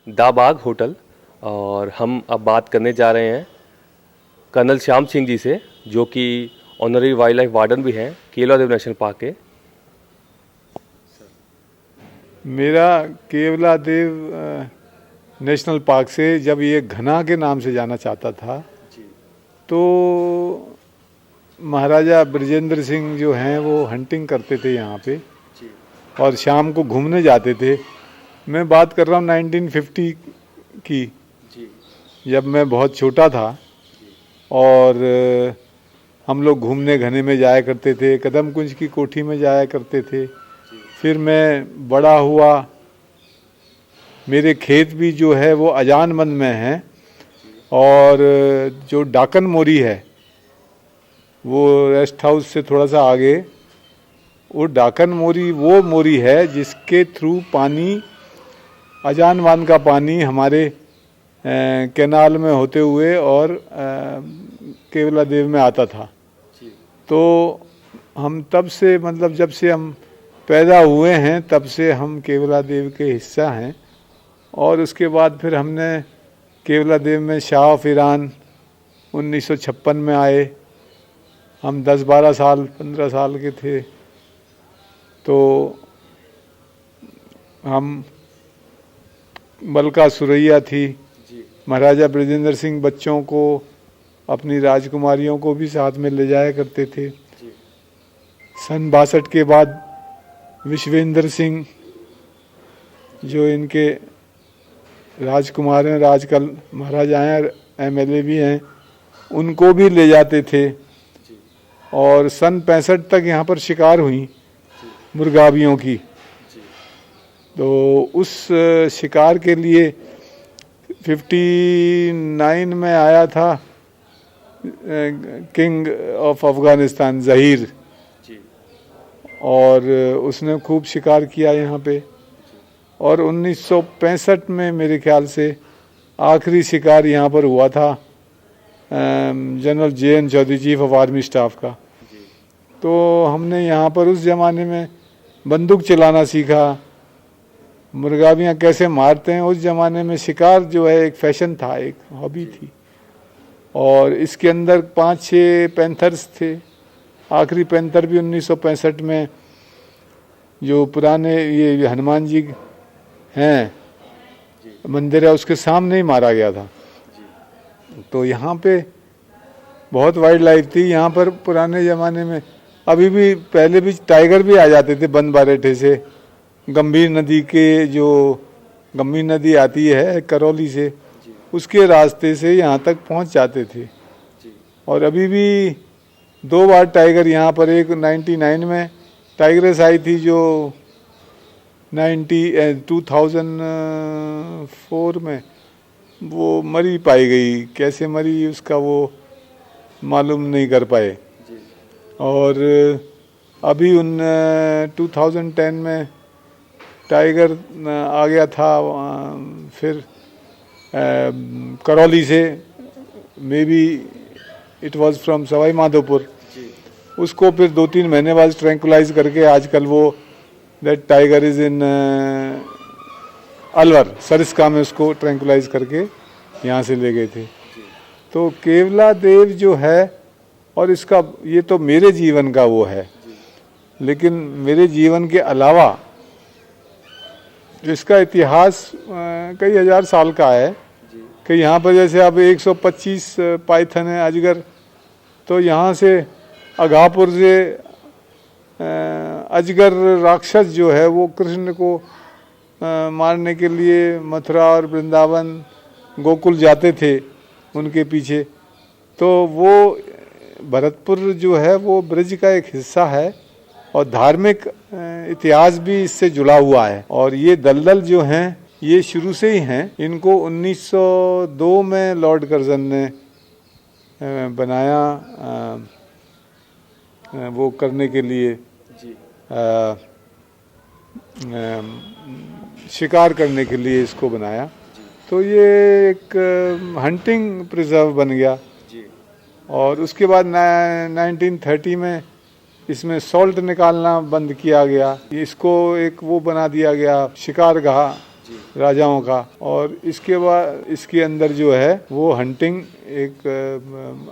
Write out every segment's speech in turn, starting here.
दा बाग होटल। और हम अब बात करने जा रहे हैं कर्नल श्याम सिंह जी से, जो कि ऑनररी वाइल्ड लाइफ वार्डन भी हैं केवलादेव नेशनल पार्क के। मेरा केवलादेव नेशनल पार्क से जब ये घना के नाम से जाना चाहता था तो महाराजा ब्रजेंद्र सिंह जो हैं वो हंटिंग करते थे यहाँ पे और शाम को घूमने जाते थे। मैं बात कर रहा हूँ 1950 की, जब मैं बहुत छोटा था और हम लोग घूमने घने में जाया करते थे, कदम कुंज की कोठी में जाया करते थे। फिर मैं बड़ा हुआ, मेरे खेत भी जो है वो अजानबंद में हैं और जो डाकन मोरी है वो रेस्ट हाउस से थोड़ा सा आगे, वो डाकन मोरी वो मोरी है जिसके थ्रू पानी, अजानबांध का पानी हमारे कैनाल में होते हुए और केवलादेव में आता था। तो हम तब से, मतलब जब से हम पैदा हुए हैं तब से हम केवलादेव के हिस्सा हैं। और उसके बाद फिर हमने केवलादेव में शाह ऑफ ईरान 1956 में आए। हम 10-12 साल 15 साल के थे तो हम मलका सुरैया थी। महाराजा ब्रजेंद्र सिंह बच्चों को, अपनी राजकुमारियों को भी साथ में ले जाया करते थे। सन 62 के बाद विश्वेंद्र सिंह जो इनके राजकुमार हैं, राजकल महाराजा हैं, एमएलए भी हैं, उनको भी ले जाते थे। और सन 65 तक यहाँ पर शिकार हुई मुर्गाबियों की। तो उस शिकार के लिए 59 में आया था किंग ऑफ अफगानिस्तान ज़हीर, और उसने खूब शिकार किया यहाँ पे। और 1965 में मेरे ख्याल से आखिरी शिकार यहाँ पर हुआ था general JN Chaudhary, chief of army staff का। तो हमने यहाँ पर उस ज़माने में बंदूक चलाना सीखा, मुर्गाबियाँ कैसे मारते हैं। उस ज़माने में शिकार जो है एक फैशन था, एक हॉबी थी। और इसके अंदर 5-6 पैंथर्स थे। आखिरी पैंथर भी 1965 में, जो पुराने ये हनुमान जी हैं मंदिर है उसके सामने ही मारा गया था। तो यहाँ पे बहुत वाइल्ड लाइफ थी यहाँ पर पुराने ज़माने में। अभी भी, पहले भी टाइगर भी आ जाते थे बंद बारेठे से, गंभीर नदी के, जो गंभीर नदी आती है करौली से, उसके रास्ते से यहाँ तक पहुँच जाते थे। और अभी भी 2 बार टाइगर यहाँ पर, एक 99 में टाइग्रेस आई थी जो 2004 में वो मरी पाई गई। कैसे मरी उसका वो मालूम नहीं कर पाए। और अभी 2010 में टाइगर आ गया था फिर करौली से, may be it was from Sawai Madhopur. उसको फिर 2-3 महीने बाद ट्रैंकुलाइज करके आजकल वो that tiger is in Alwar, Sariska में उसको ट्रैंकुलाइज करके यहाँ से ले गए थे। तो केवलादेव जो है, और इसका ये तो मेरे जीवन का वो है, लेकिन मेरे जीवन के अलावा इसका इतिहास कई हजार साल का है। कि यहाँ पर जैसे अब 125 पाइथन है, अजगर, तो यहाँ से अघापुर से अजगर राक्षस जो है वो कृष्ण को मारने के लिए मथुरा और वृंदावन, गोकुल जाते थे उनके पीछे। तो वो भरतपुर जो है वो ब्रज का एक हिस्सा है और धार्मिक इतिहास भी इससे जुड़ा हुआ है। और ये दलदल जो हैं ये शुरू से ही हैं। इनको 1902 में लॉर्ड कर्जन ने बनाया वो करने के लिए, शिकार करने के लिए इसको बनाया। तो ये एक हंटिंग प्रिजर्व बन गया। और उसके बाद 1930 में इसमें सॉल्ट निकालना बंद किया गया। इसको एक वो बना दिया गया, शिकार गाह राजाओं का। और इसके बाद इसके अंदर जो है वो हंटिंग एक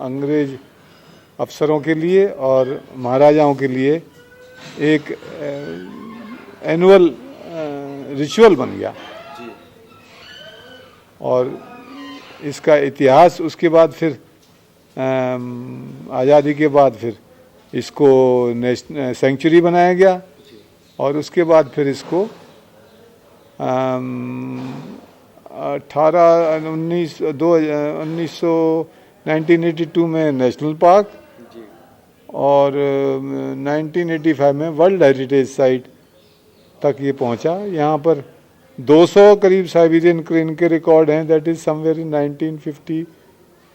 अंग्रेज अफसरों के लिए और महाराजाओं के लिए एक एनुअल रिचुअल बन गया। और इसका इतिहास उसके बाद फिर आज़ादी के बाद फिर इसको सेंचुरी बनाया गया। और उसके बाद फिर इसको 1982 में नेशनल पार्क और 1985 में वर्ल्ड हेरिटेज साइट तक ये पहुंचा। यहाँ पर 200 करीब साइबेरियन क्रेन के रिकॉर्ड हैं, that is somewhere in 1950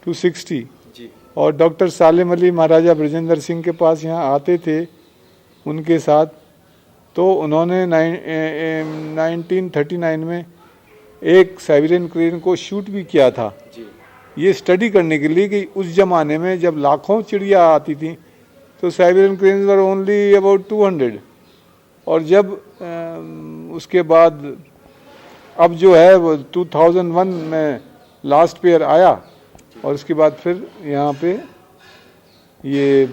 to 60। और डॉक्टर सालिम अली महाराजा ब्रजेंद्र सिंह के पास यहाँ आते थे उनके साथ, तो उन्होंने 1939 में एक साइबेरियन क्रेन को शूट भी किया था ये स्टडी करने के लिए कि उस ज़माने में जब लाखों चिड़िया आती थी तो Siberian cranes were only about 200। और जब उसके बाद अब जो है वो 2001 में लास्ट पेयर आया और उसके बाद फिर यहाँ पे ये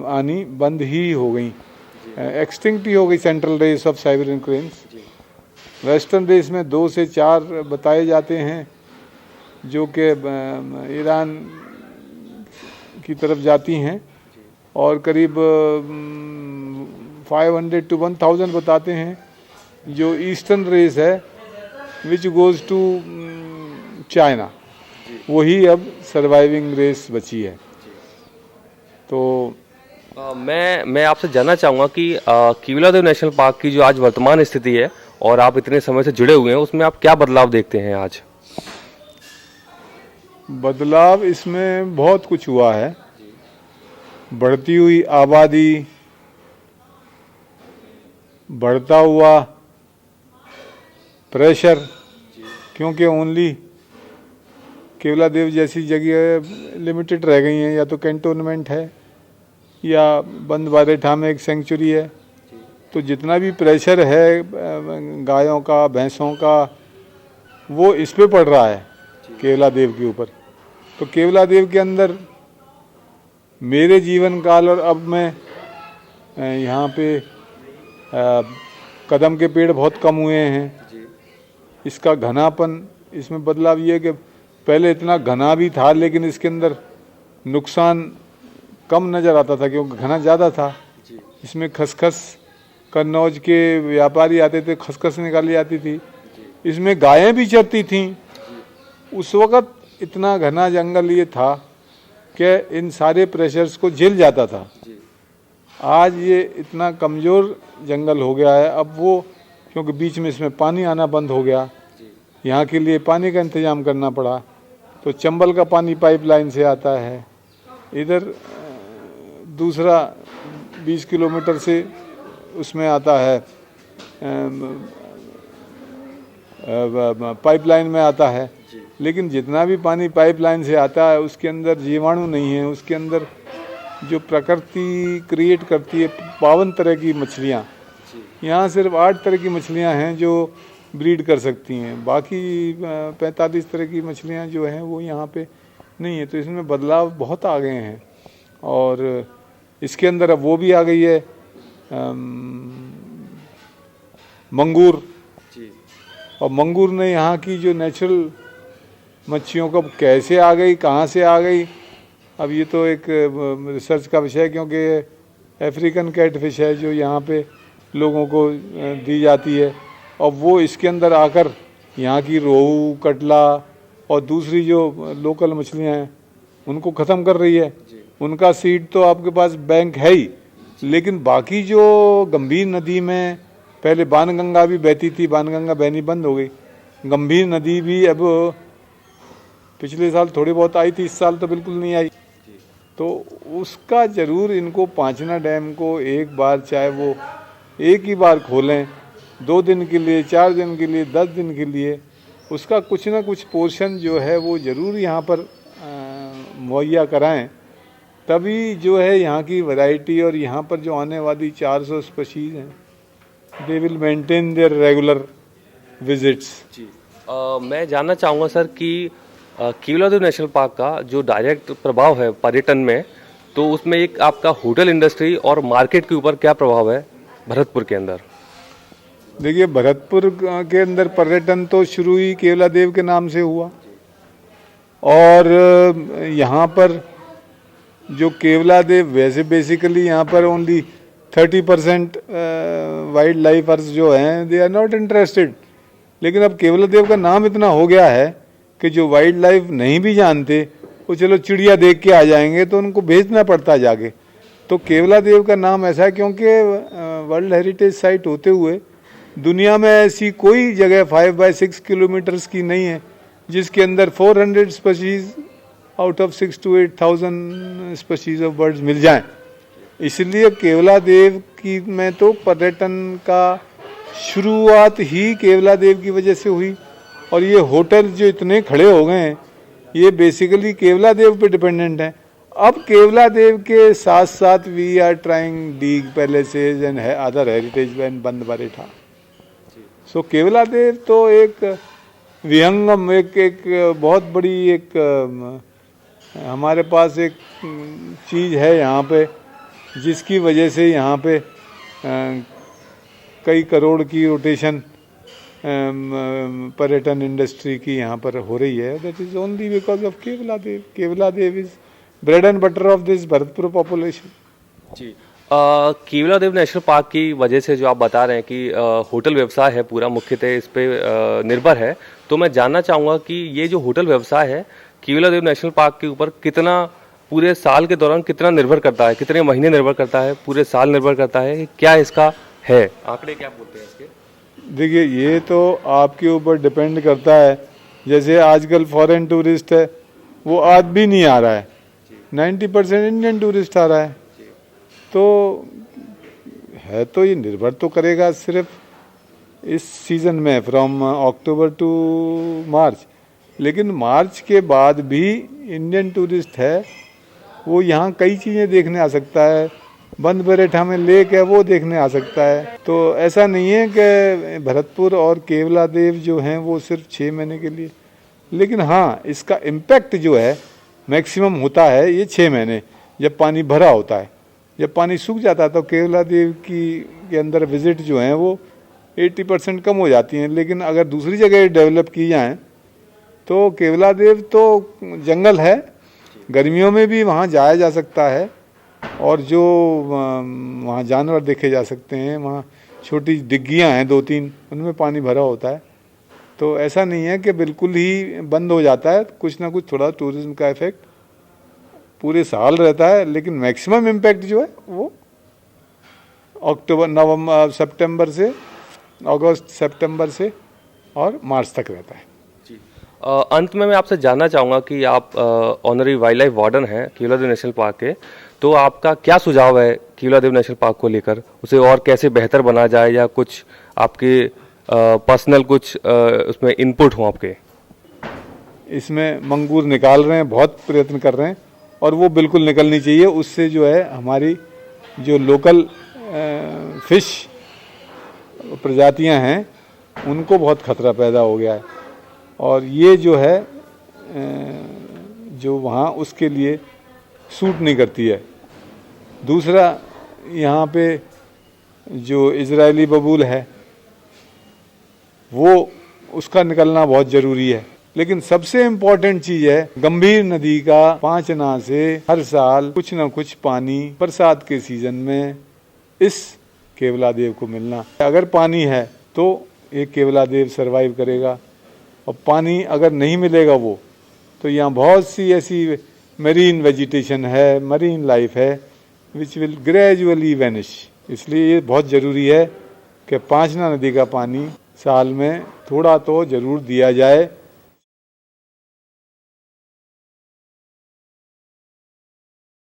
आनी बंद ही हो गई, एक्सटिंक्ट ही हो गई central race of Siberian cranes. Western race में 2 से 4 बताए जाते हैं जो कि ईरान की तरफ जाती हैं, और करीब 500 to 1000 बताते हैं जो ईस्टर्न रेस है विच गोज़ टू चाइना, वही अब सर्वाइविंग रेस बची है। तो मैं आपसे जानना चाहूँगा कि केवलादेव नेशनल पार्क की जो आज वर्तमान स्थिति है और आप इतने समय से जुड़े हुए हैं उसमें आप क्या बदलाव देखते हैं आज? बदलाव इसमें बहुत कुछ हुआ है। बढ़ती हुई आबादी, बढ़ता हुआ प्रेशर, क्योंकि ओनली केवलादेव जैसी जगह लिमिटेड रह गई हैं, या तो कैंटोनमेंट है या बंद बारेठा में एक सेंचुरी है। तो जितना भी प्रेशर है गायों का, भैंसों का, वो इस पे पड़ रहा है केवलादेव के ऊपर। तो केवलादेव के अंदर मेरे जीवन काल और अब मैं यहाँ पे कदम के पेड़ बहुत कम हुए हैं। इसका घनापन, इसमें बदलाव ये है कि पहले इतना घना भी था लेकिन इसके अंदर नुकसान कम नज़र आता था क्योंकि घना ज़्यादा था। इसमें खसखस, कन्नौज के व्यापारी आते थे, खसखस निकाली जाती थी। इसमें गायें भी चरती थीं। उस वक़्त इतना घना जंगल ये था कि इन सारे प्रेशर्स को झेल जाता था। आज ये इतना कमज़ोर जंगल हो गया है। अब वो क्योंकि बीच में इसमें पानी आना बंद हो गया, यहाँ के लिए पानी का इंतज़ाम करना पड़ा। तो चंबल का पानी पाइपलाइन से आता है, इधर दूसरा 20 किलोमीटर से उसमें आता है, पाइपलाइन में आता है। लेकिन जितना भी पानी पाइपलाइन से आता है उसके अंदर जीवाणु नहीं है। उसके अंदर जो प्रकृति क्रिएट करती है 52 तरह की मछलियाँ, यहाँ सिर्फ 8 तरह की मछलियाँ हैं जो ब्रीड कर सकती हैं। बाकी 45 तरह की मछलियाँ जो हैं वो यहाँ पे नहीं है। तो इसमें बदलाव बहुत आ गए हैं। और इसके अंदर अब वो भी आ गई है मंगूर। और मंगूर ने यहाँ की जो नेचुरल मच्छियों को कैसे आ गई, कहाँ से आ गई, अब ये तो एक रिसर्च का विषय है, क्योंकि अफ्रीकन कैटफिश है जो यहाँ पे लोगों को दी जाती है। और वो इसके अंदर आकर यहाँ की रोहू, कटला और दूसरी जो लोकल मछलियाँ हैं उनको ख़त्म कर रही है। उनका सीड तो आपके पास बैंक है ही, लेकिन बाकी जो गंभीर नदी में पहले बाणगंगा भी बहती थी, बाणगंगा बहनी बंद हो गई। गंभीर नदी भी अब पिछले साल थोड़ी बहुत आई थी, इस साल तो बिल्कुल नहीं आई। तो उसका ज़रूर इनको पांचना डैम को एक बार, चाहे वो एक ही बार खोलें, 2 दिन के लिए, 4 दिन के लिए, 10 दिन के लिए, उसका कुछ ना कुछ पोर्शन जो है वो ज़रूर यहाँ पर मुहैया कराएं। तभी जो है यहाँ की वैरायटी और यहाँ पर जो आने वाली 400 स्पीशीज़ हैं, they will maintain their regular visits. जी मैं जानना चाहूँगा सर कि केवलादेव नेशनल पार्क का जो डायरेक्ट प्रभाव है पर्यटन में, तो उसमें एक आपका होटल इंडस्ट्री और मार्केट के ऊपर क्या प्रभाव है भरतपुर के अंदर? देखिए, भरतपुर के अंदर पर्यटन तो शुरू ही केवलादेव के नाम से हुआ, और यहाँ पर जो केवलादेव, वैसे बेसिकली यहाँ पर ओनली 30% वाइल्ड लाइफर्स जो हैं दे आर नॉट इंटरेस्टेड, लेकिन अब केवलादेव का नाम इतना हो गया है कि जो वाइल्ड लाइफ नहीं भी जानते वो चलो चिड़िया देख के आ जाएंगे, तो उनको भेजना पड़ता है जाके। तो केवलादेव का नाम ऐसा है क्योंकि वर्ल्ड हेरिटेज साइट होते हुए दुनिया में ऐसी कोई जगह 5/6 किलोमीटर्स की नहीं है जिसके अंदर 400 species out of 6 to 8,000 species of birds मिल जाएं। इसलिए केवलादेव की में तो पर्यटन का शुरुआत ही केवलादेव की वजह से हुई, और ये होटल जो इतने खड़े हो गए हैं ये बेसिकली केवलादेव पे डिपेंडेंट हैं। अब केवलादेव के साथ साथ we are trying Deeg palaces and other heritage and Band Baretha. सो केवलादेव तो एक विहंगम, एक बहुत बड़ी एक हमारे पास एक चीज़ है यहाँ पे, जिसकी वजह से यहाँ पे कई करोड़ की रोटेशन पर्यटन इंडस्ट्री की यहाँ पर हो रही है। That is only because of Keoladeo. Keoladeo is bread and butter of this Bharatpur population. जी केवलादेव नेशनल पार्क की वजह से जो आप बता रहे हैं कि होटल व्यवसाय है पूरा मुख्यतः इस पे निर्भर है, तो मैं जानना चाहूँगा कि ये जो होटल व्यवसाय है केवलादेव नेशनल पार्क के ऊपर कितना पूरे साल के दौरान कितना निर्भर करता है, कितने महीने निर्भर करता है, पूरे साल निर्भर करता है, क्या इसका है आंकड़े क्या बोलते हैं इसके? देखिए, ये तो आपके ऊपर डिपेंड करता है। जैसे आजकल फॉरेन टूरिस्ट है वो आज भी नहीं आ रहा है, 90% इंडियन टूरिस्ट आ रहा है, तो है तो ये निर्भर तो करेगा सिर्फ इस सीज़न में फ्रॉम अक्टूबर टू मार्च, लेकिन मार्च के बाद भी इंडियन टूरिस्ट है वो यहाँ कई चीज़ें देखने आ सकता है। बंद बरेठा में लेक है वो देखने आ सकता है। तो ऐसा नहीं है कि भरतपुर और केवलादेव जो हैं वो सिर्फ 6 महीने के लिए, लेकिन हाँ इसका इम्पैक्ट जो है मैक्सिमम होता है ये 6 महीने जब पानी भरा होता है। जब पानी सूख जाता है तो केवलादेव के अंदर विजिट जो हैं वो 80% कम हो जाती हैं। लेकिन अगर दूसरी जगह डेवलप की जाएँ तो केवलादेव तो जंगल है, गर्मियों में भी वहाँ जाया जा सकता है, और जो वहाँ जानवर देखे जा सकते हैं। वहाँ छोटी डिग्गियाँ हैं 2-3, उनमें पानी भरा होता है। तो ऐसा नहीं है कि बिल्कुल ही बंद हो जाता है, कुछ ना कुछ थोड़ा टूरिज्म का इफेक्ट पूरे साल रहता है, लेकिन मैक्सिमम इम्पैक्ट जो है वो नवंबर सितंबर से अगस्त सितंबर से और मार्च तक रहता है। अंत में मैं आपसे जानना चाहूँगा कि आप ऑनरी वाइल्ड लाइफ वार्डन हैं केवलादेव नेशनल पार्क के, तो आपका क्या सुझाव है केवलादेव नेशनल पार्क को लेकर, उसे और कैसे बेहतर बना जाए, या कुछ आपके पर्सनल कुछ उसमें इनपुट हो आपके? इसमें मंगूर निकाल रहे हैं, बहुत प्रयत्न कर रहे हैं, और वो बिल्कुल निकलनी चाहिए। उससे जो है हमारी जो लोकल फिश प्रजातियां हैं उनको बहुत खतरा पैदा हो गया है, और ये जो है जो वहाँ उसके लिए सूट नहीं करती है। दूसरा, यहाँ पे जो इजरायली बबूल है वो उसका निकलना बहुत ज़रूरी है। लेकिन सबसे इम्पोर्टेंट चीज़ है गंभीर नदी का 5 नाव से हर साल कुछ ना कुछ पानी बरसात के सीज़न में इस केवलादेव को मिलना। अगर पानी है तो एक केवलादेव सरवाइव करेगा, और पानी अगर नहीं मिलेगा वो तो यहाँ बहुत सी ऐसी मरीन वेजिटेशन है, मरीन लाइफ है विच विल ग्रेजुअली वैनिश। इसलिए ये बहुत ज़रूरी है कि पांचना नदी का पानी साल में थोड़ा तो ज़रूर दिया जाए।